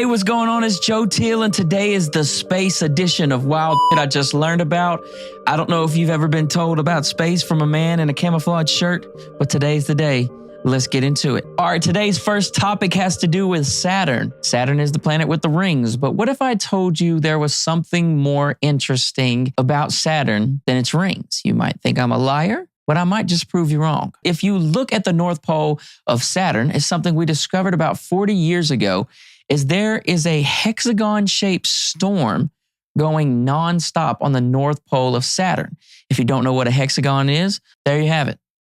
Hey, what's going on? It's Joe Teel, and today is the space edition of wild shit I just learned about. I don't know if you've ever been told about space from a man in a camouflage shirt, but today's the day. Let's get into it. All right, today's first topic has to do with Saturn. Saturn is the planet with the rings, but what if I told you there was something more interesting about Saturn than its rings? You might think I'm a liar, but I might just prove you wrong. If you look at the North Pole of Saturn, it's something we discovered about 40 years ago, is there is a hexagon-shaped storm going nonstop on the North Pole of Saturn. If you don't know what a hexagon is, there you have it.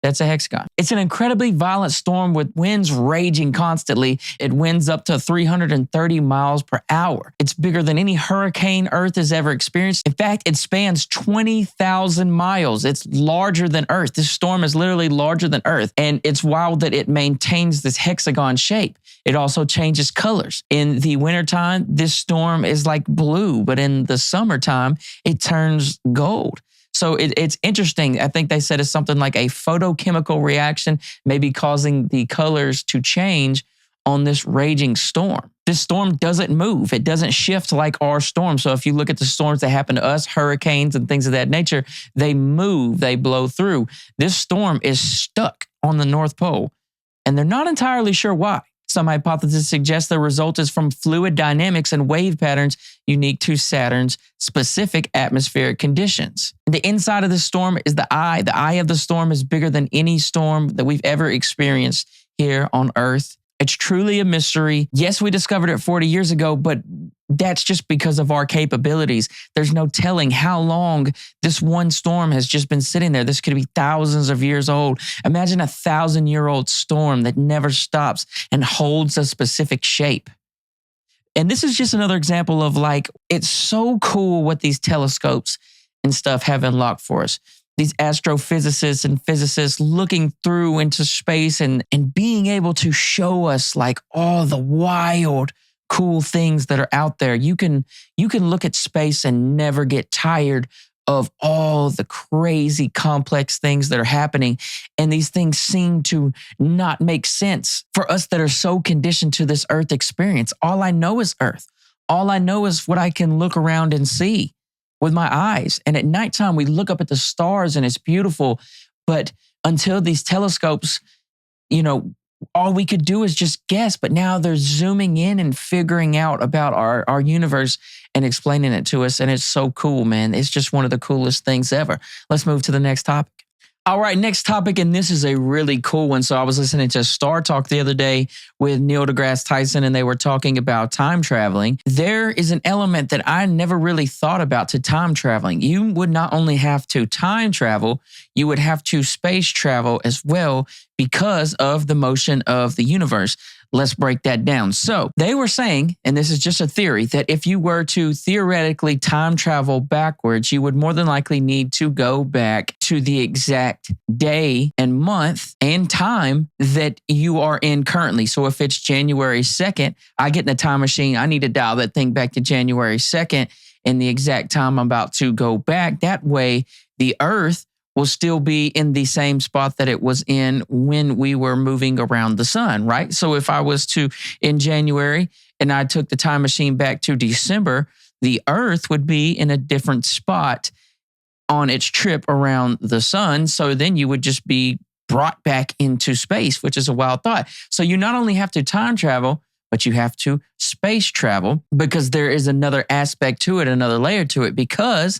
That's a hexagon. It's an incredibly violent storm with winds raging constantly. It winds up to 330 miles per hour. It's bigger than any hurricane Earth has ever experienced. In fact, it spans 20,000 miles. It's larger than Earth. This storm is literally larger than Earth. And it's wild that it maintains this hexagon shape. It also changes colors. In the wintertime, this storm is like blue, but in the summertime, it turns gold. So it's interesting. I think they said it's something like a photochemical reaction, maybe causing the colors to change on this raging storm. This storm doesn't move. It doesn't shift like our storm. So if you look at the storms that happen to us, hurricanes and things of that nature, they move, they blow through. This storm is stuck on the North Pole, and they're not entirely sure why. Some hypotheses suggest the result is from fluid dynamics and wave patterns unique to Saturn's specific atmospheric conditions. The inside of the storm is the eye. The eye of the storm is bigger than any storm that we've ever experienced here on Earth. It's truly a mystery. Yes, we discovered it 40 years ago, but that's just because of our capabilities. There's no telling how long this one storm has just been sitting there. This could be thousands of years old. Imagine a 1,000-year-old storm that never stops and holds a specific shape. And this is just another example of it's so cool what these telescopes and stuff have unlocked for us. These astrophysicists and physicists looking through into space and being able to show us all the wild, cool things that are out there. You can look at space and never get tired of all the crazy complex things that are happening. And these things seem to not make sense for us that are so conditioned to this Earth experience. All I know is Earth. All I know is what I can look around and see with my eyes. And at nighttime, we look up at the stars and it's beautiful. But until these telescopes, all we could do is just guess. But now they're zooming in and figuring out about our universe and explaining it to us. And it's so cool, man. It's just one of the coolest things ever. Let's move to the next topic. All right, next topic, and this is a really cool one. So I was listening to Star Talk the other day with Neil deGrasse Tyson, and they were talking about time traveling. There is an element that I never really thought about to time traveling. You would not only have to time travel, you would have to space travel as well because of the motion of the universe. Let's break that down. So they were saying, and this is just a theory, that if you were to theoretically time travel backwards, you would more than likely need to go back to the exact day and month and time that you are in currently. So if it's January 2nd, I get in a time machine, I need to dial that thing back to January 2nd and the exact time I'm about to go back. That way, the Earth will still be in the same spot that it was in when we were moving around the sun, right? So if I was in January and I took the time machine back to December, the Earth would be in a different spot on its trip around the sun. So then you would just be brought back into space, which is a wild thought. So you not only have to time travel, but you have to space travel because there is another aspect to it, another layer to it, because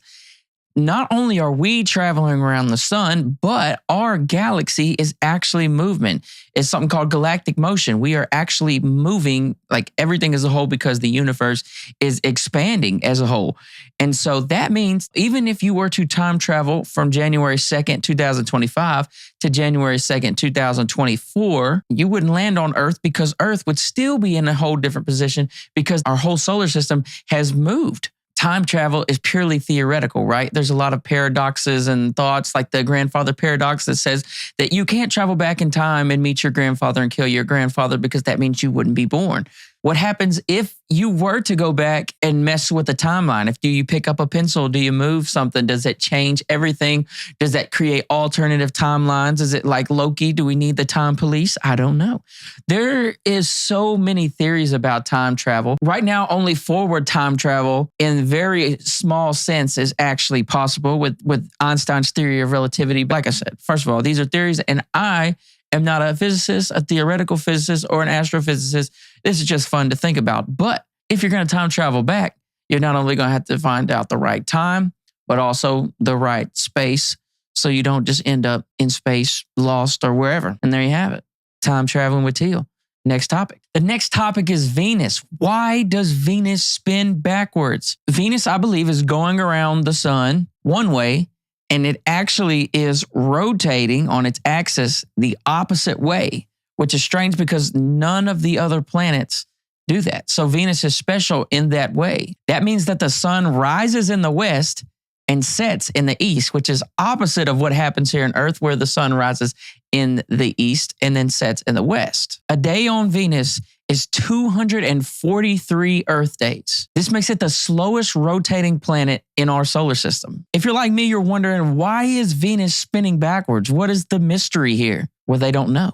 not only are we traveling around the sun, but our galaxy is actually movement. It's something called galactic motion. We are actually moving like everything as a whole because the universe is expanding as a whole. And so that means even if you were to time travel from January 2nd, 2025 to January 2nd, 2024, you wouldn't land on Earth because Earth would still be in a whole different position because our whole solar system has moved. Time travel is purely theoretical, right? There's a lot of paradoxes and thoughts like the grandfather paradox that says that you can't travel back in time and meet your grandfather and kill your grandfather because that means you wouldn't be born. What happens if you were to go back and mess with the timeline? If do you pick up a pencil? Do you move something? Does it change everything? Does that create alternative timelines? Is it like Loki? Do we need the time police? I don't know. There is so many theories about time travel. Right now, only forward time travel in very small sense is actually possible with Einstein's theory of relativity. Like I said, first of all, these are theories, and I am not a physicist, a theoretical physicist, or an astrophysicist. This is just fun to think about. But if you're going to time travel back, you're not only going to have to find out the right time, but also the right space, so you don't just end up in space, lost, or wherever. And there you have it. Time traveling with Teel. Next topic. The next topic is Venus. Why does Venus spin backwards? Venus, I believe, is going around the sun one way, and it actually is rotating on its axis the opposite way, which is strange because none of the other planets do that. So Venus is special in that way. That means that the sun rises in the west and sets in the east, which is opposite of what happens here on Earth, where the sun rises in the east and then sets in the west. A day on Venus is 243 Earth days. This makes it the slowest rotating planet in our solar system. If you're like me, you're wondering, why is Venus spinning backwards? What is the mystery here? Well, they don't know.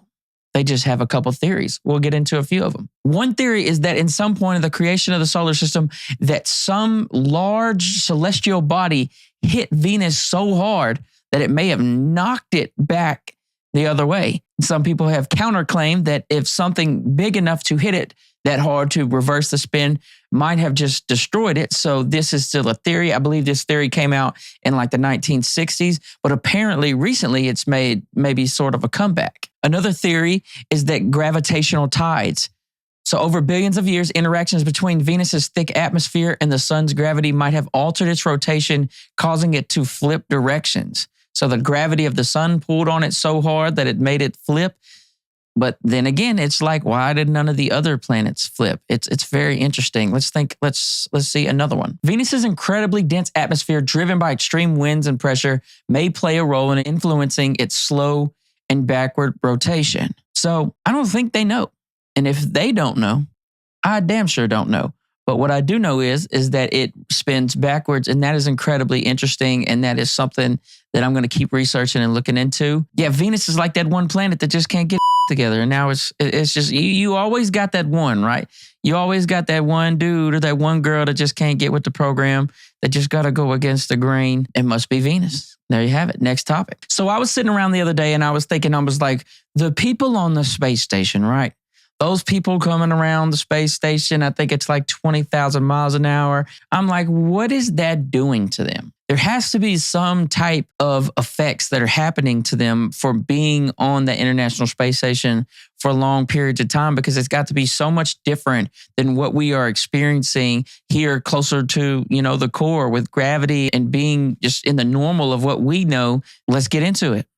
They just have a couple theories. We'll get into a few of them. One theory is that in some point of the creation of the solar system, that some large celestial body hit Venus so hard that it may have knocked it back the other way. Some people have counterclaimed that if something big enough to hit it that hard to reverse the spin might have just destroyed it. So this is still a theory. I believe this theory came out in like the 1960s, but apparently recently it's made maybe sort of a comeback. Another theory is that gravitational tides. So over billions of years, interactions between Venus's thick atmosphere and the sun's gravity might have altered its rotation, causing it to flip directions. So the gravity of the sun pulled on it so hard that it made it flip. But then again, it's like, why did none of the other planets flip? It's very interesting. Let's see another one. Venus's incredibly dense atmosphere, driven by extreme winds and pressure, may play a role in influencing its slow and backward rotation. So I don't think they know. And if they don't know, I damn sure don't know. But what I do know is that it spins backwards, and that is incredibly interesting, and that is something that I'm going to keep researching and looking into. Yeah, Venus is like that one planet that just can't get together, and now it's just you always got that one, right? You always got that one dude or that one girl that just can't get with the program, that just got to go against the grain. It must be Venus. There you have it. Next topic. So I was sitting around the other day, and I was thinking, I was like, the people on the space station, right? Those people coming around the space station, I think it's like 20,000 miles an hour. I'm like, what is that doing to them? There has to be some type of effects that are happening to them for being on the International Space Station for long periods of time, because it's got to be so much different than what we are experiencing here closer to, the core with gravity and being just in the normal of what we know. Let's get into it.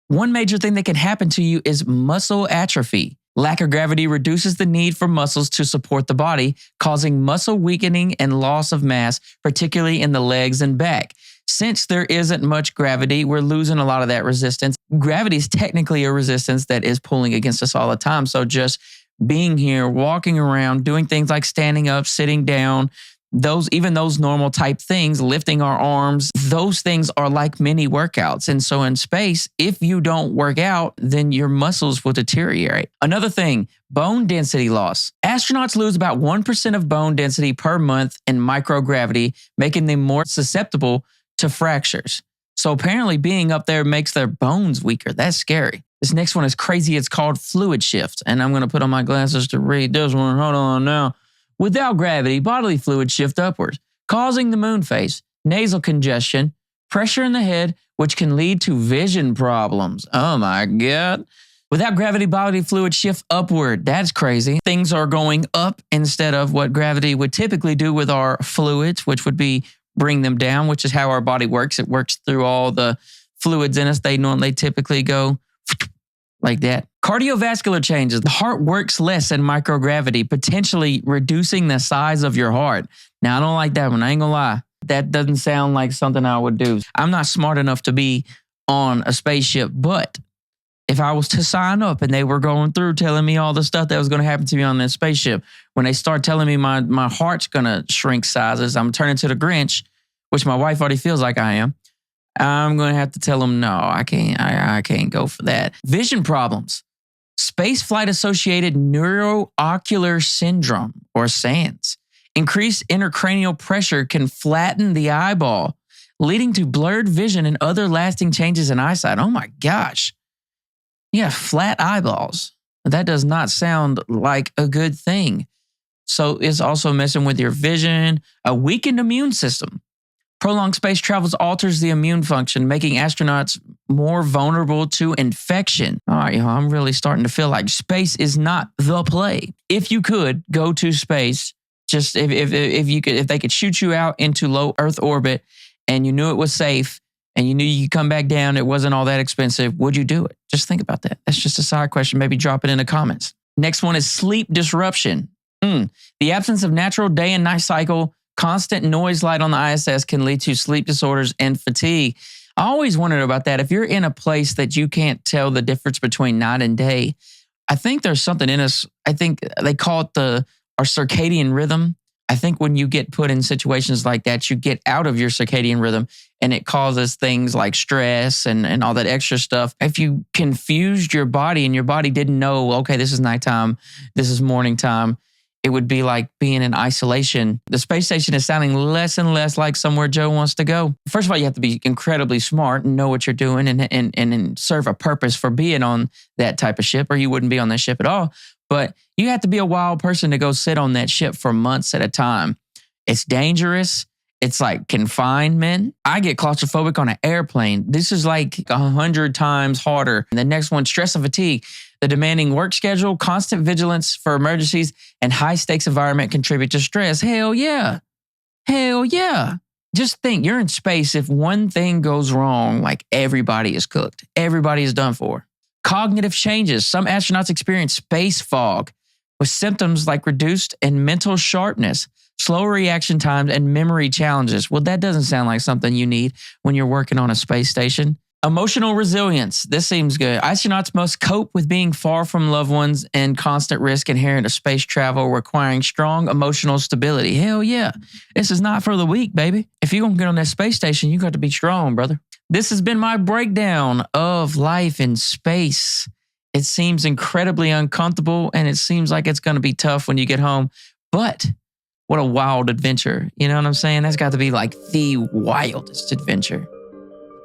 One major thing that can happen to you is muscle atrophy. Lack of gravity reduces the need for muscles to support the body, causing muscle weakening and loss of mass, particularly in the legs and back. Since there isn't much gravity, we're losing a lot of that resistance. Gravity is technically a resistance that is pulling against us all the time. So just being here, walking around, doing things like standing up, sitting down, even those normal type things, lifting our arms, those things are like mini workouts. And so in space, if you don't work out, then your muscles will deteriorate. Another thing, bone density loss. Astronauts lose about 1% of bone density per month in microgravity, making them more susceptible to fractures. So apparently being up there makes their bones weaker. That's scary. This next one is crazy. It's called fluid shift. And I'm going to put on my glasses to read this one. Hold on now. Without gravity, bodily fluids shift upwards, causing the moon phase, nasal congestion, pressure in the head, which can lead to vision problems. Oh my God. Without gravity, bodily fluids shift upward. That's crazy. Things are going up instead of what gravity would typically do with our fluids, which would be bring them down, which is how our body works. It works through all the fluids in us. They typically go like that. Cardiovascular changes. The heart works less in microgravity, potentially reducing the size of your heart. Now, I don't like that one. I ain't gonna lie. That doesn't sound like something I would do. I'm not smart enough to be on a spaceship, but if I was to sign up and they were going through telling me all the stuff that was going to happen to me on this spaceship, when they start telling me my heart's going to shrink sizes, I'm turning to the Grinch, which my wife already feels like I am. I'm going to have to tell them, no, I can't go for that. Vision problems. Space flight associated neuroocular syndrome, or SANS. Increased intracranial pressure can flatten the eyeball, leading to blurred vision and other lasting changes in eyesight. Oh my gosh. Yeah, flat eyeballs. That does not sound like a good thing. So it's also messing with your vision. A weakened immune system. Prolonged space travels alters the immune function, making astronauts more vulnerable to infection. All right, I'm really starting to feel like space is not the play. If you could go to space, just if they could shoot you out into low Earth orbit and you knew it was safe and you knew you could come back down, it wasn't all that expensive, would you do it? Just think about that. That's just a side question. Maybe drop it in the comments. Next one is sleep disruption. The absence of natural day and night cycle, constant noise light on the ISS can lead to sleep disorders and fatigue. I always wondered about that. If you're in a place that you can't tell the difference between night and day, I think there's something in us. I think they call it our circadian rhythm. I think when you get put in situations like that, you get out of your circadian rhythm and it causes things like stress and all that extra stuff. If you confused your body and your body didn't know, okay, this is nighttime, this is morning time, it would be like being in isolation. The space station is sounding less and less like somewhere Joe wants to go. First of all, you have to be incredibly smart and know what you're doing and serve a purpose for being on that type of ship, or you wouldn't be on that ship at all. But you have to be a wild person to go sit on that ship for months at a time. It's dangerous. It's like confinement. I get claustrophobic on an airplane. This is like 100 times harder. And the next one, stress and fatigue. The demanding work schedule, constant vigilance for emergencies, and high-stakes environment contribute to stress. Hell yeah. Hell yeah. Just think, you're in space. If one thing goes wrong, like everybody is cooked. Everybody is done for. Cognitive changes. Some astronauts experience space fog with symptoms like reduced and mental sharpness, slow reaction times, and memory challenges. Well, that doesn't sound like something you need when you're working on a space station. Emotional resilience. This seems good. Astronauts must cope with being far from loved ones and constant risk inherent to space travel, requiring strong emotional stability. Hell yeah. This is not for the weak, baby. If you're going to get on that space station, you got to be strong, brother. This has been my breakdown of life in space. It seems incredibly uncomfortable, and it seems like it's going to be tough when you get home. But what a wild adventure. You know what I'm saying? That's got to be like the wildest adventure.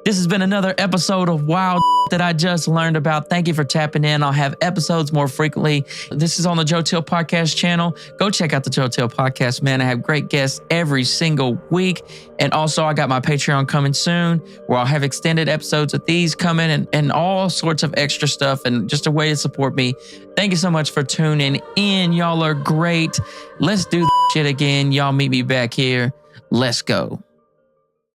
This has been another episode of Wild that I just learned about. Thank you for tapping in. I'll have episodes more frequently. This is on the Joe Teel Podcast channel. Go check out the Joe Teel Podcast, man. I have great guests every single week. And also, I got my Patreon coming soon, where I'll have extended episodes of these coming and all sorts of extra stuff and just a way to support me. Thank you so much for tuning in. Y'all are great. Let's do this shit again. Y'all meet me back here. Let's go.